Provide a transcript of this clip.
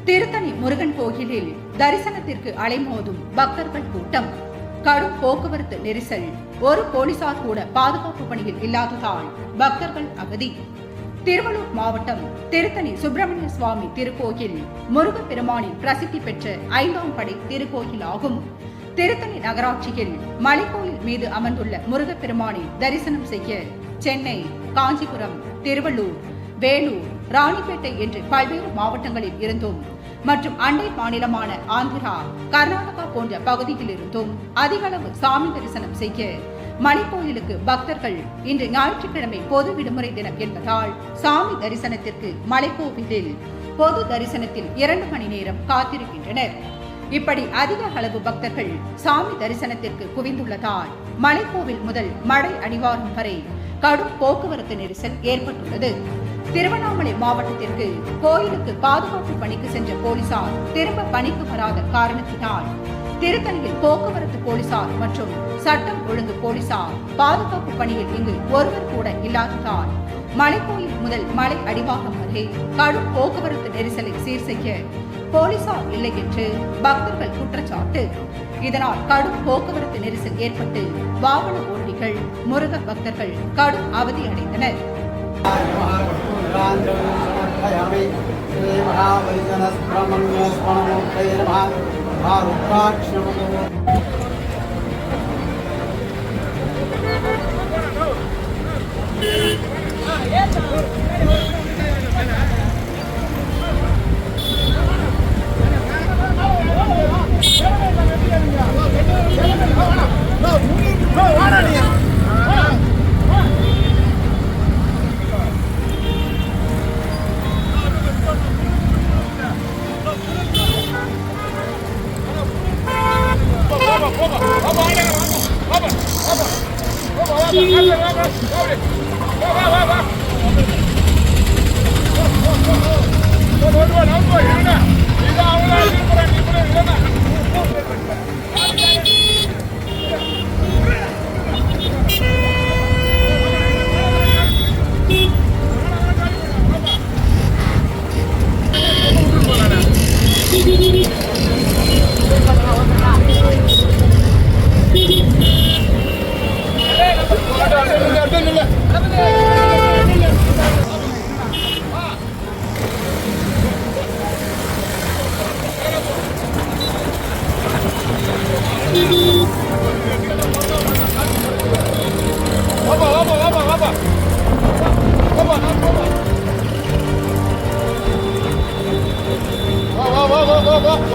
திருத்தணி முருகன் கோயிலில் தரிசனத்திற்கு அலைமோதும் பக்தர்கள் கூட்டம். கடும் போக்குவரத்து நெரிசல். ஒரு போலீசார் கூட பாதுகாப்பு பணியில் இல்லாததால் பக்தர்கள் அவதி. திருவள்ளூர் மாவட்டம் திருத்தணி சுப்பிரமணிய சுவாமி திருக்கோயில் முருகப்பெருமானின் பிரசித்தி பெற்ற 5ஆம் படை திருக்கோயில் ஆகும். திருத்தணி நகராட்சியில் மலைக்கோயில் மீது அமர்ந்துள்ள முருகப்பெருமானை தரிசனம் செய்ய சென்னை, காஞ்சிபுரம், திருவள்ளூர், வேலூர், ராணிப்பேட்டை என்று பல்வேறு மாவட்டங்களில் இருந்தும் மற்றும் அண்டை மாநிலமான ஆந்திரா, கர்நாடகா போன்ற பகுதியில் இருந்தும் அதிக அளவு சாமி தரிசனம் செய்ய மலைக்கோயிலுக்கு பக்தர்கள் இன்று ஞாயிற்றுக்கிழமை பொது விடுமுறை தினம் என்பதால் சாமி தரிசனத்திற்கு மலைக்கோவிலில் பொது தரிசனத்தில் 2 மணி நேரம் காத்திருக்கின்றனர். இப்படி அதிக அளவு பக்தர்கள் சாமி தரிசனத்திற்கு குவிந்துள்ளதால் மலைக்கோவில் முதல் மலை அடிவாரம் வரை கடும் போக்குவரத்து நெரிசல் ஏற்பட்டுள்ளது. திருவண்ணாமலை மாவட்டத்திற்கு கோயிலுக்கு பாதுகாப்பு பணிக்கு சென்ற போலீசார் திரும்ப பணிக்கு வராத காரணத்தினால் திருத்தணியில் போக்குவரத்து போலீசார் மற்றும் சட்டம் ஒழுங்கு போலீசார் பாதுகாப்பு பணியில் இங்கு ஒருவர் கூட இல்லாததால் மலைக்கோயில் முதல் மலை அடிவாரம் வரை கடும் போக்குவரத்து நெரிசலை சீர் செய்ய போலீசார் இல்லை என்று பக்தர்கள் குற்றச்சாட்டு. இதனால் கடும் போக்குவரத்து நெரிசல் ஏற்பட்டு வாகன ஓட்டிகள், முருக பக்தர்கள் கடும் அவதி அடைந்தனர்.